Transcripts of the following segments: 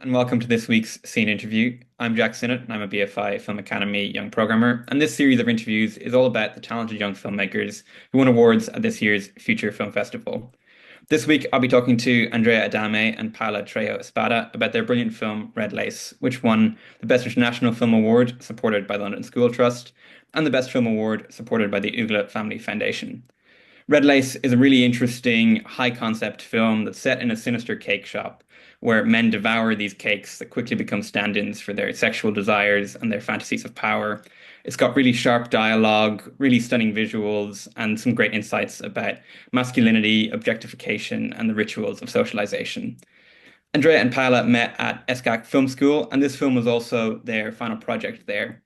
And welcome to this week's Scene Interview. I'm Jack Synnott, and I'm a BFI Film Academy Young Programmer. And this series of interviews is all about the talented young filmmakers who won awards at this year's Future Film Festival. This week, I'll be talking to Andrea Adame and Paula Trejo Espada about their brilliant film Red Lace, which won the Best International Film Award, supported by the London School Trust, and the Best Film Award, supported by the Uggla Family Foundation. Red Lace is a really interesting, high concept film that's set in a sinister cake shop where men devour these cakes that quickly become stand ins for their sexual desires and their fantasies of power. It's got really sharp dialogue, really stunning visuals, and some great insights about masculinity, objectification, and the rituals of socialization. Andrea and Paula met at SCAC Film School, and this film was also their final project there.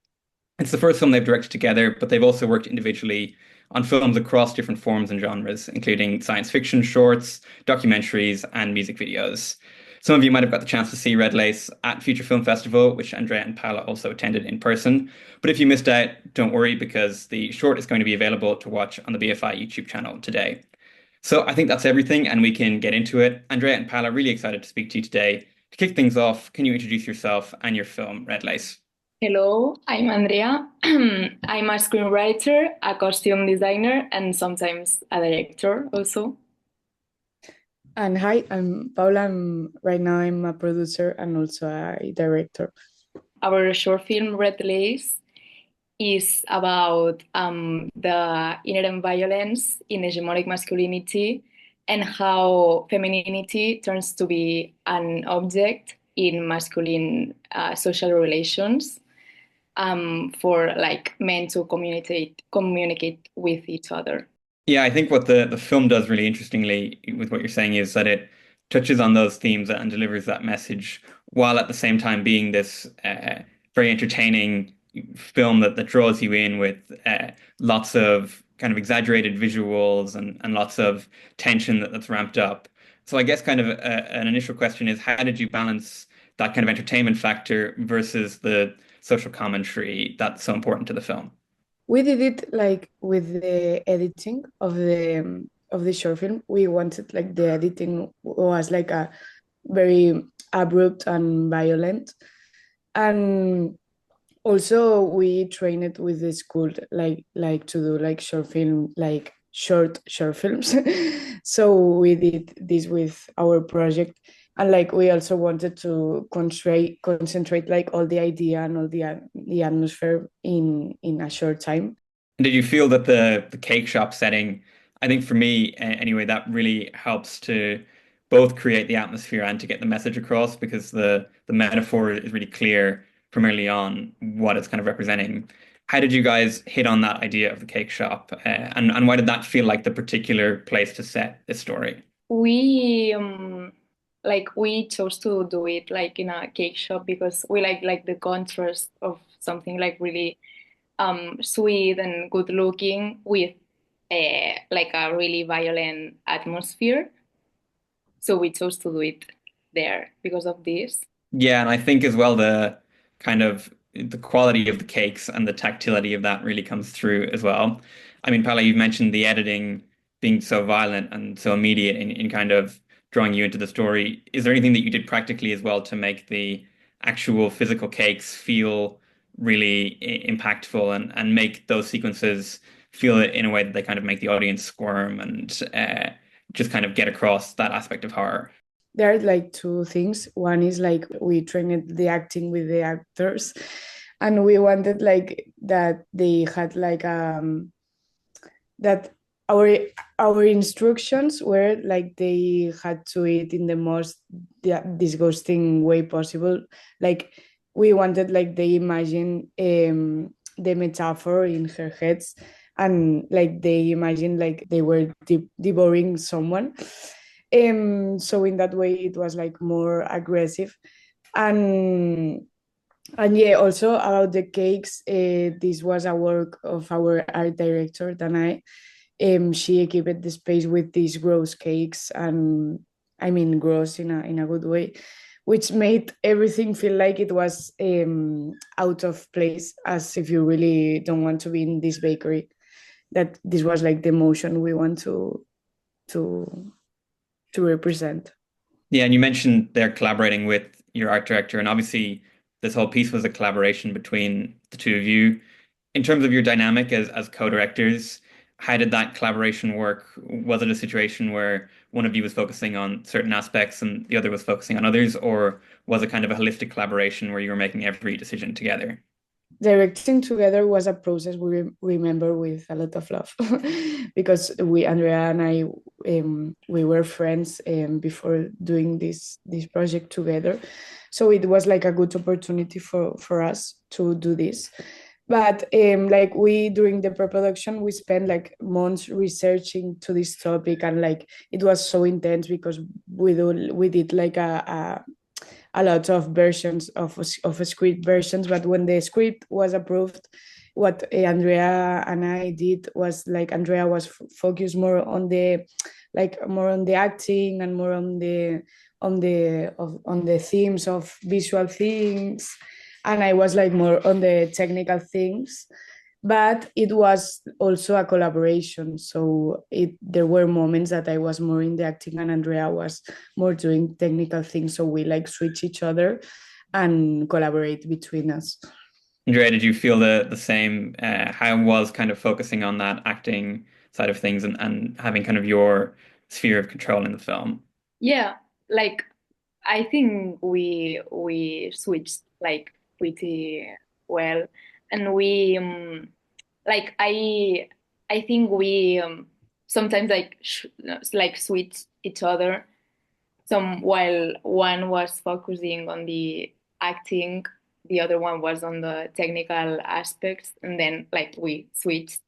It's the first film they've directed together, but they've also worked individually on films across different forms and genres, including science fiction shorts, documentaries, and music videos. Some of you might have got the chance to see Red Lace at Future Film Festival, which Andrea and Paula also attended in person. But if you missed out, don't worry, because the short is going to be available to watch on the BFI YouTube channel today. So I think that's everything, and we can get into it. Andrea and Paula, really excited to speak to you today. To kick things off, can you introduce yourself and your film, Red Lace? Hello, I'm Andrea. I'm a screenwriter, a costume designer, and sometimes a director also. And hi, I'm Paula. Right now I'm a producer and also a director. Our short film Red Lace is about the inherent violence in hegemonic masculinity and how femininity turns to be an object in masculine social relations for like men to communicate with each other. Yeah, I think what the film does really interestingly with what you're saying is that it touches on those themes and delivers that message while at the same time being this very entertaining film that draws you in with lots of kind of exaggerated visuals and lots of tension that's ramped up. So I guess kind of an initial question is how did you balance that kind of entertainment factor versus the social commentary that's so important to the film? We did it like with the editing of the short film. We wanted like the editing was like a very abrupt and violent, and also we trained it with the school like to do like short film like short films. So we did this with our project, and like we also wanted to concentrate like all the idea and all the atmosphere in a short time. Did you feel that the cake shop setting, I think for me anyway, that really helps to both create the atmosphere and to get the message across because the metaphor is really clear from early on what it's kind of representing. How did you guys hit on that idea of the cake shop, and why did that feel like the particular place to set this story? We we chose to do it like in a cake shop because we like the contrast of something like really sweet and good looking with like a really violent atmosphere. So we chose to do it there because of this. Yeah, and I think as well the kind of the quality of the cakes and the tactility of that really comes through as well. I mean, Paula, you've mentioned the editing being so violent and so immediate in kind of drawing you into the story. Is there anything that you did practically as well to make the actual physical cakes feel really impactful and make those sequences feel it in a way that they kind of make the audience squirm and just kind of get across that aspect of horror? There are like two things. One is like we trained the acting with the actors, and we wanted like that they had like that our our instructions were like they had to eat in the most disgusting way possible. Like we wanted like they imagine the metaphor in her heads, and like they imagine like they were devouring someone. So in that way it was like more aggressive, and yeah, also about the cakes, this was a work of our art director Danae. She equipped the space with these gross cakes, and I mean gross in a good way, which made everything feel like it was out of place, as if you really don't want to be in this bakery. That this was like the emotion we want to to represent. Yeah, and you mentioned they're collaborating with your art director, and obviously this whole piece was a collaboration between the two of you. In terms of your dynamic as co-directors, how did that collaboration work? Was it a situation where one of you was focusing on certain aspects and the other was focusing on others, or was it kind of a holistic collaboration where you were making every decision together? Directing together was a process we remember with a lot of love because Andrea and I, we were friends before doing this project together. So it was like a good opportunity for us to do this. But like we during the pre-production we spent like months researching to this topic, and like it was so intense because we did like a lot of versions of script versions. But when the script was approved, what Andrea and I did was like Andrea was focused more on the more on the acting and more on the themes of visual things, and I was like more on the technical things. But it was also a collaboration, so there were moments that I was more in the acting and Andrea was more doing technical things, so we like switch each other and collaborate between us. Andrea, did you feel the same? How was kind of focusing on that acting side of things and having kind of your sphere of control in the film? Yeah, like I think we switched like pretty well, and we like I think we sometimes like like switch each other. Some while one was focusing on the acting, the other one was on the technical aspects, and then like we switched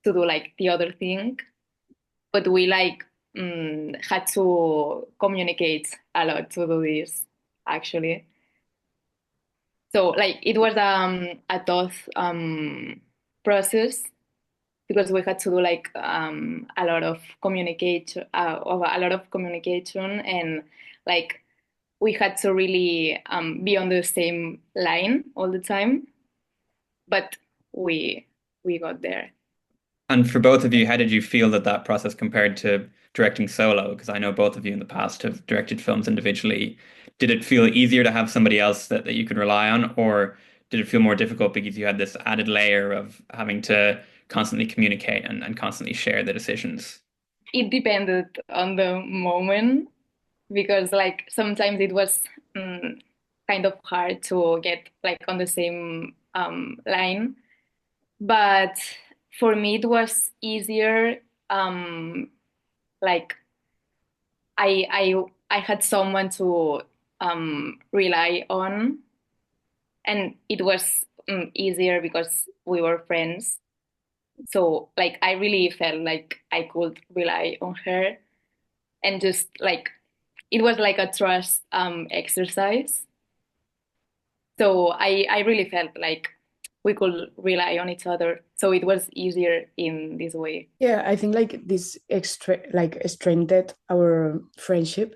to do like the other thing. But we like had to communicate a lot to do this actually. So like it was a tough process because we had to do like a lot of communication, a lot of communication, and like we had to really be on the same line all the time. But we we got there. And for both of you, how did you feel that process compared to directing solo? Because I know both of you in the past have directed films individually. Did it feel easier to have somebody else that you could rely on, or did it feel more difficult because you had this added layer of having to constantly communicate and constantly share the decisions? It depended on the moment because like sometimes it was um, kind of hard to get like on the same line, but for me it was easier. Like I had someone to rely on, and it was easier because we were friends. So like I really felt like I could rely on her, and just like it was like a trust exercise. So I really felt like we could rely on each other. So it was easier in this way. Yeah, I think like this extra like strengthened our friendship,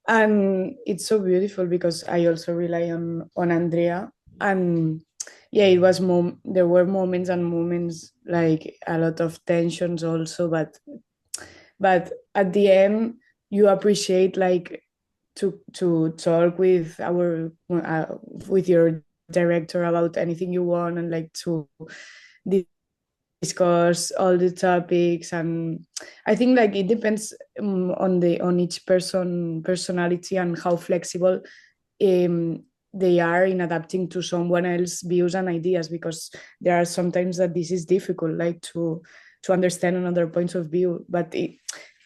and it's so beautiful because I also rely on Andrea. And yeah, it was there were moments and moments like a lot of tensions also, but at the end you appreciate like to talk with with your director about anything you want, and like to discuss all the topics. And I think like it depends on each personality and how flexible um, they are in adapting to someone else's views and ideas, because there are sometimes that this is difficult, like to understand another points of view. But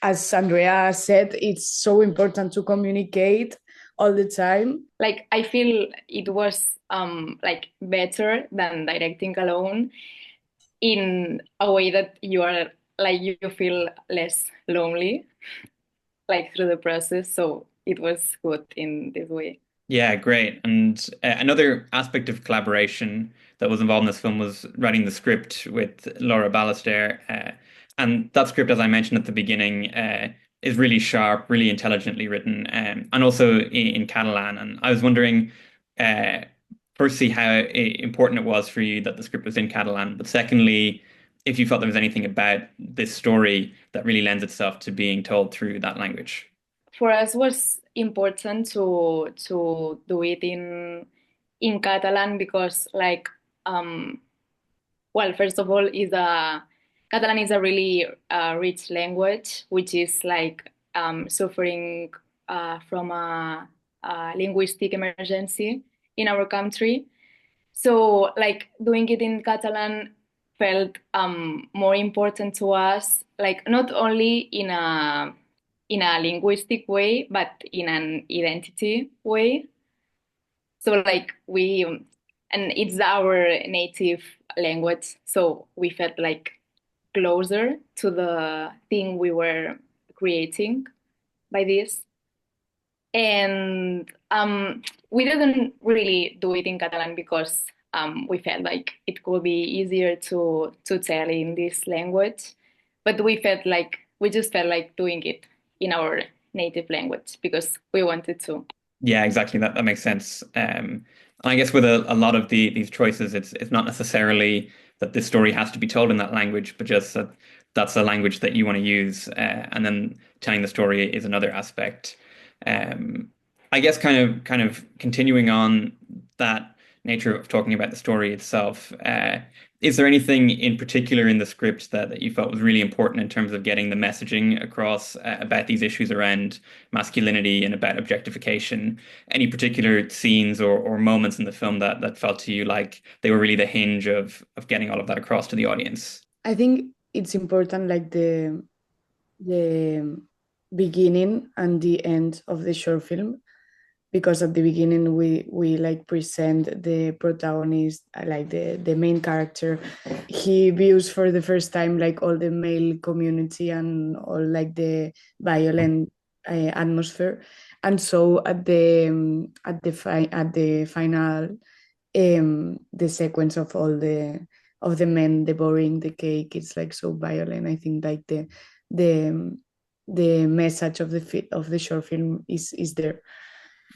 as Andrea said, it's so important to communicate all the time. Like I feel it was like better than directing alone in a way that you are like you feel less lonely like through the process. So it was good in this way. Yeah, great. And another aspect of collaboration that was involved in this film was writing the script with Laura Ballester. And that script, as I mentioned at the beginning, is really sharp, really intelligently written, and also in Catalan. And I was wondering, uh, firstly, how important it was for you that the script was in Catalan, but secondly, if you felt there was anything about this story that really lends itself to being told through that language. for us was important to do it in Catalan because like well, first of all, is a Catalan is a really rich language, which is like suffering from a linguistic emergency in our country. So, like doing it in Catalan felt more important to us, like not only in a linguistic way, but in an identity way. So, like and it's our native language, so we felt like closer to the thing we were creating by this. And we didn't really do it in Catalan because we felt like it could be easier to tell in this language. But we just felt like doing it in our native language because we wanted to. Yeah, exactly. That makes sense. And I guess with a lot of these choices, it's not necessarily that this story has to be told in that language, but just that that's a language that you want to use, and then telling the story is another aspect. Um, I guess kind of continuing on that nature of talking about the story itself. Is there anything in particular in the script that you felt was really important in terms of getting the messaging across about these issues around masculinity and about objectification? Any particular scenes or moments in the film that felt to you like they were really the hinge of getting all of that across to the audience? I think it's important, like the beginning and the end of the short film, because at the beginning we like present the protagonist, like the main character. He views for the first time like all the male community and all like the violent atmosphere, and so at the final, the sequence of all the men devouring the cake, it's like so violent. I think like the the message of of the short film is there.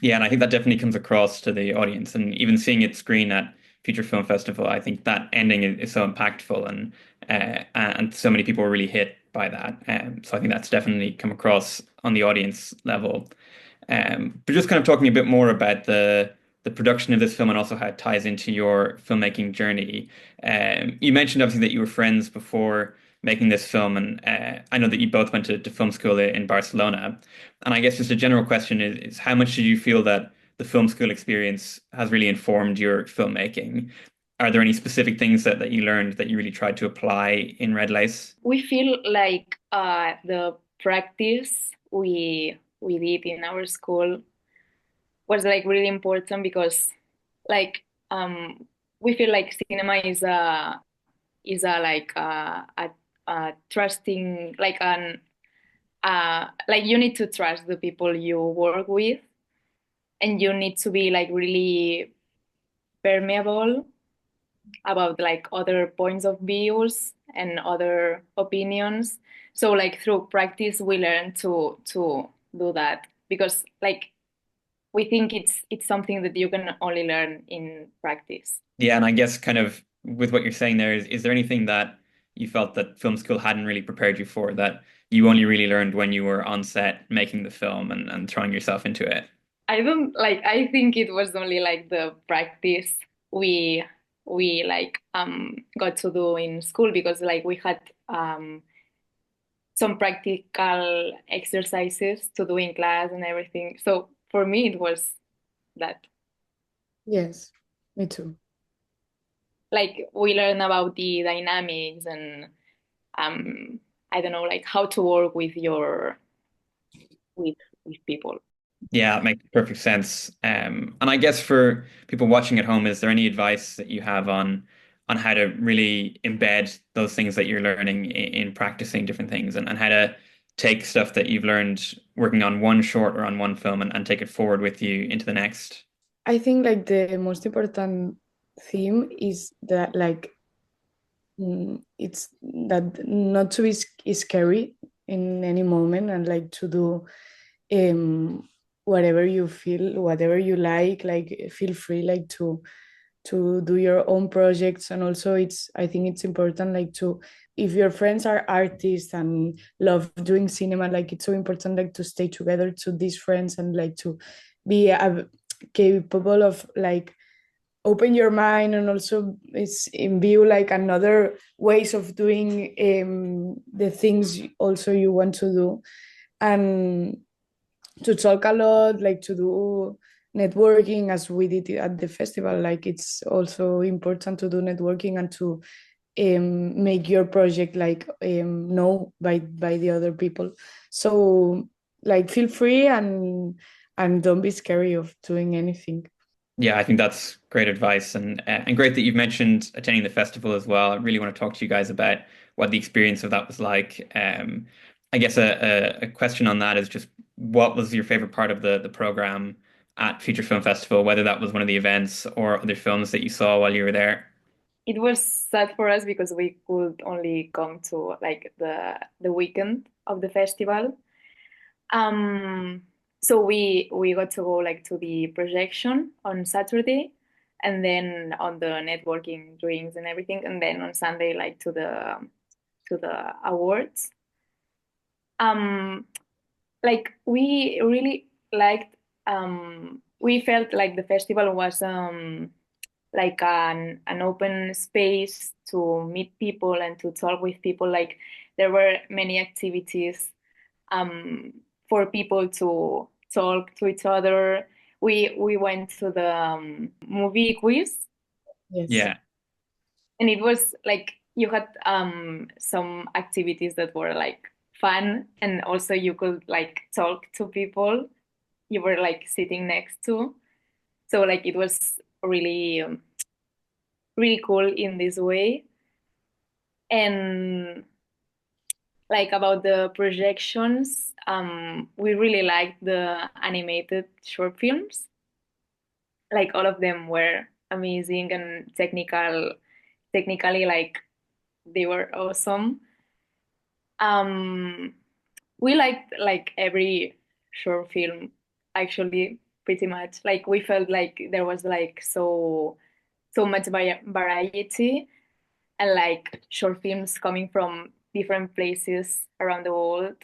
Yeah, and I think that definitely comes across to the audience. And even seeing it screen at Future Film Festival, I think that ending is so impactful, and so many people were really hit by that. So I think that's definitely come across on the audience level. But just kind of talking a bit more about the production of this film and also how it ties into your filmmaking journey. You mentioned obviously that you were friends before making this film, and I know that you both went to film school in Barcelona. And I guess just a general question is how much did you feel that the film school experience has really informed your filmmaking? Are there any specific things that you learned that you really tried to apply in Red Lace? We feel like the practice we did in our school was like really important because like we feel like cinema is a like a trusting like an like you need to trust the people you work with, and you need to be like really permeable about like other points of views and other opinions. So like through practice we learn to do that because like we think it's something that you can only learn in practice. Yeah, and I guess kind of with what you're saying there, is there anything that you felt that film school hadn't really prepared you for that you only really learned when you were on set making the film and throwing yourself into it? I don't like I think it was only like the practice we we like got to do in school because like we had some practical exercises to do in class and everything. So for me it was that. Yes, me too. Like we learn about the dynamics and um I don't know like how to work with your with with people. Yeah, it makes perfect sense. And I guess for people watching at home, is there any advice that you have on how to really embed those things that you're learning in practicing different things and how to take stuff that you've learned working on one short or on one film and take it forward with you into the next? I think like the most important theme is that like it's that not to be scary in any moment, and like to do whatever you feel, whatever you like feel free like to do your own projects. And also I think it's important like to, if your friends are artists and love doing cinema, like it's so important like to stay together to these friends and like to be capable of like open your mind, and also it's in view like another ways of doing the things also you want to do, and to talk a lot, like to do networking as we did at the festival. Like it's also important to do networking and to make your project like know by the other people. So like feel free and don't be scary of doing anything. Yeah, I think that's great advice, and great that you've mentioned attending the festival as well. I really want to talk to you guys about what the experience of that was like. I guess a question on that is just what was your favorite part of the program at Future Film Festival, whether that was one of the events or other films that you saw while you were there? It was sad for us because we could only come to like the weekend of the festival. Um, so we got to go like to the projection on Saturday, and then on the networking drinks and everything, and then on Sunday like to the awards. Um, like we really liked. We felt like the festival was like an open space to meet people and to talk with people. Like there were many activities um, for people to talk to each other. We went to the movie quiz, Yes. Yeah. and it was like you had some activities that were like fun, and also you could like talk to people you were like sitting next to. So like it was really really cool in this way. And like about the projections, we really liked the animated short films. Like all of them were amazing and technically like they were awesome. Um, we liked like every short film actually pretty much. Like we felt like there was like so much variety, and like short films coming from different places around the world.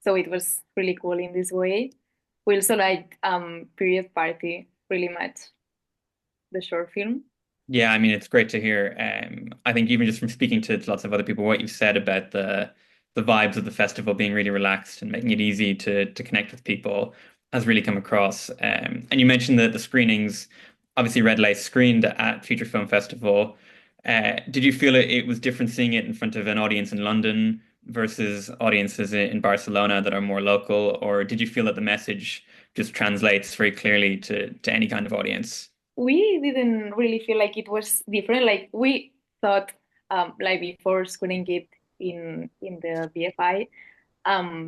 So it was really cool in this way. We also liked Period Party really much, the short film. Yeah, I mean, it's great to hear. I think even just from speaking to lots of other people, what you've said about the vibes of the festival being really relaxed and making it easy to connect with people has really come across. And you mentioned that the screenings, obviously Red Lace screened at Future Film Festival. Did you feel it was different seeing it in front of an audience in London versus audiences in Barcelona that are more local, or did you feel that the message just translates very clearly to any kind of audience? We didn't really feel like it was different. Like we thought, like before screening it in the BFI,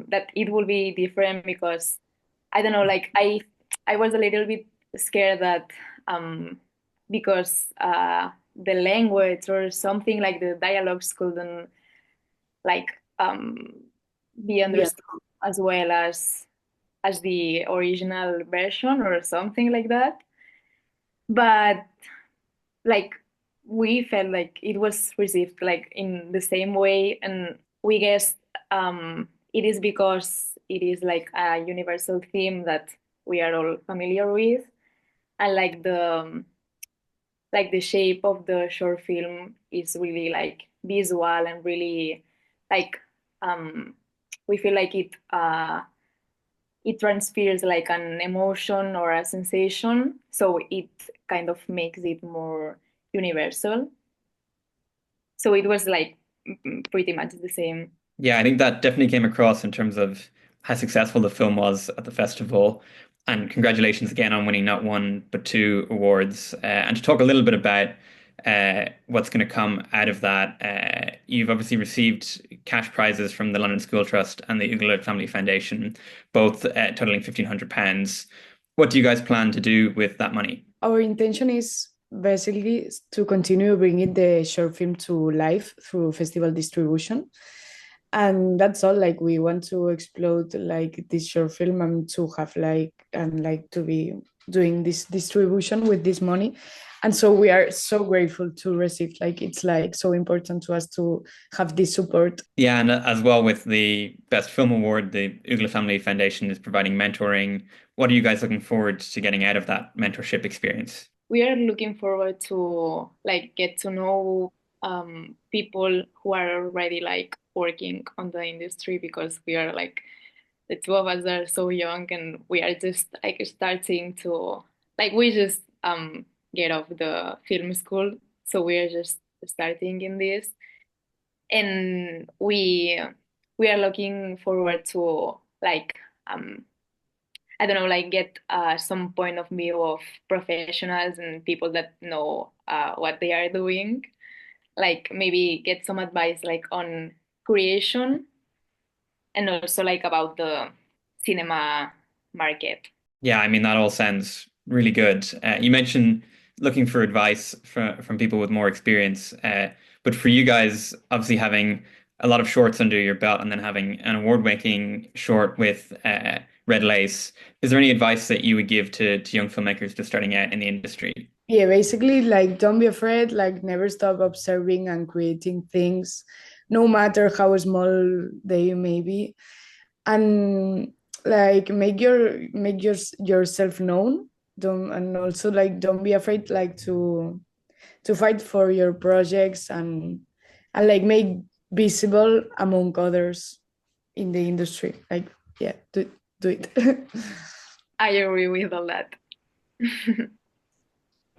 that it will be different because I don't know. Like I was a little bit scared that because the language or something like the dialogues couldn't like be Yeah. understood as well as the original version or something like that. But like we felt like it was received like in the same way, and we guess it is because it is like a universal theme that we are all familiar with, and like the shape of the short film is really like visual and really like um we feel like it transfers like an emotion or a sensation, so it kind of makes it more universal. So it was like pretty much the same. Yeah, I think that definitely came across in terms of how successful the film was at the festival. And congratulations again on winning not one but two awards. And to talk a little bit about what's going to come out of that, you've obviously received cash prizes from the London School Trust and the Uggla Family Foundation, both totaling £1,500. What do you guys plan to do with that money? Our intention is basically to continue bringing the short film to life through festival distribution, and that's all. Like we want to explode like this short film and to have like and like to be doing this distribution with this money. And so we are so grateful to receive, like, it's like so important to us to have this support. Yeah, and as well with the Best Film Award, the Uggla Family Foundation is providing mentoring. What are you guys looking forward to getting out of that mentorship experience? We are looking forward to like get to know people who are already like working on the industry, because we are like the two of us are so young and we are just like starting to like we just get off the film school, so we are just starting in this, and we are looking forward to like I don't know, like get some point of view of professionals and people that know what they are doing, like maybe get some advice like on creation and also like about the cinema market. Yeah, I mean, that all sounds really good. You mentioned looking for advice from people with more experience, but for you guys, obviously having a lot of shorts under your belt and then having an award-winning short with Red Lace, is there any advice that you would give to young filmmakers just starting out in the industry? Yeah, basically, like, don't be afraid, like, never stop observing and creating things, no matter how small they may be. And like yourself known. Don't, and also like don't be afraid, like, to fight for your projects, and like make visible among others in the industry. Like, yeah, do it. I agree with all that.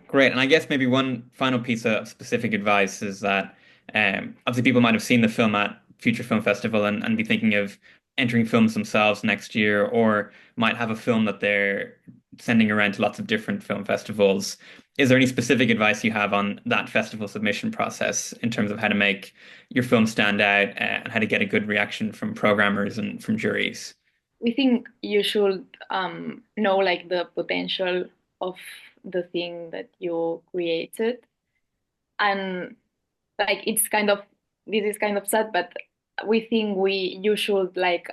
Great. And I guess maybe one final piece of specific advice is that obviously people might have seen the film at Future Film Festival and be thinking of entering films themselves next year, or might have a film that they're sending around to lots of different film festivals. Is there any specific advice you have on that festival submission process in terms of how to make your film stand out and how to get a good reaction from programmers and from juries? We think you should know like the potential of the thing that you created, and like it's kind of this is kind of sad, but we think we you should like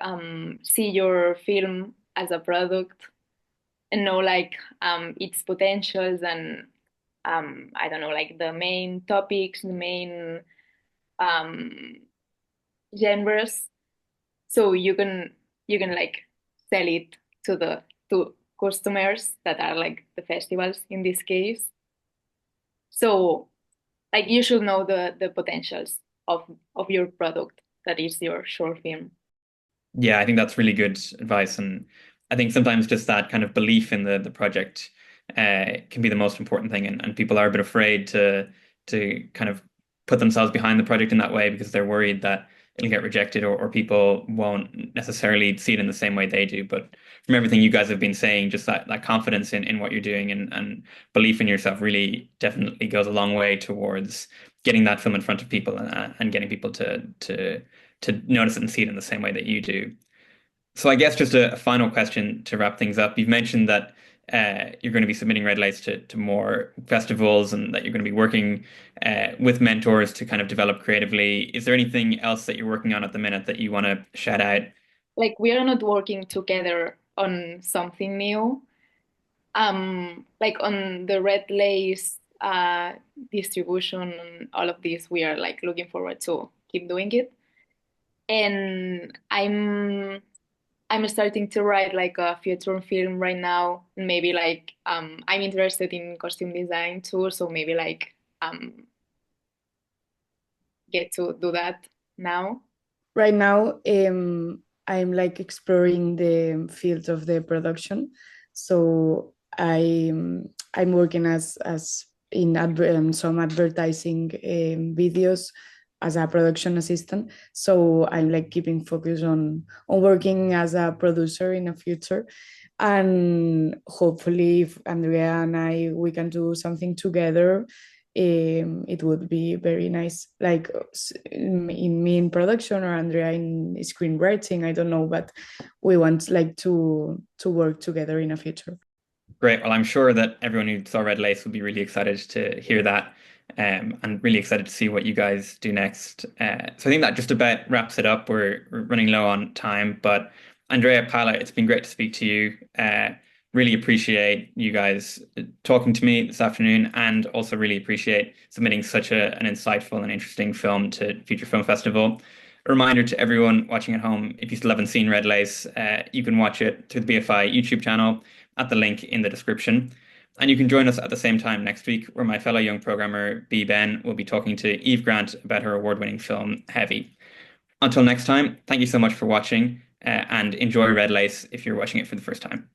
see your film as a product and know like its potentials and I don't know, like the main topics, the main um genres, so you can like sell it to the to customers that are like the festivals in this case. So like you should know the potentials of your product that is your short film. Yeah, I think that's really good advice. And I think sometimes just that kind of belief in the project can be the most important thing. And people are a bit afraid to kind of put themselves behind the project in that way because they're worried that it'll get rejected or people won't necessarily see it in the same way they do. But from everything you guys have been saying, just that confidence in what you're doing and belief in yourself really definitely goes a long way towards getting that film in front of people and getting people to notice it and see it in the same way that you do. So I guess just a final question to wrap things up. You've mentioned that you're going to be submitting red lights to more festivals and that you're going to be working with mentors to kind of develop creatively. Is there anything else that you're working on at the minute that you want to shout out? Like we are not working together on something new. Like on the red lace distribution and all of this, we are like looking forward to keep doing it. And I'm starting to write like a feature film right now. Maybe like I'm interested in costume design too, so maybe like get to do that now. Right now, I'm like exploring the field of the production. So I'm working as in some advertising videos as a production assistant. So I'm like keeping focus on working as a producer in the future. And hopefully, if Andrea and I we can do something together, it would be very nice. Like in me in production or Andrea in screenwriting, I don't know, but we want like to work together in the future. Great. Well, I'm sure that everyone who saw Red Lace will be really excited to hear that, and really excited to see what you guys do next. So I think that just about wraps it up. We're running low on time, but Andrea, Paula, it's been great to speak to you. Really appreciate you guys talking to me this afternoon, and also really appreciate submitting such an insightful and interesting film to Future Film Festival. A reminder to everyone watching at home, if you still haven't seen Red Lace, you can watch it through the BFI YouTube channel at the link in the description. And you can join us at the same time next week, where my fellow young programmer, B. Ben, will be talking to Eve Grant about her award-winning film, Heavy. Until next time, thank you so much for watching, and enjoy Red Lace if you're watching it for the first time.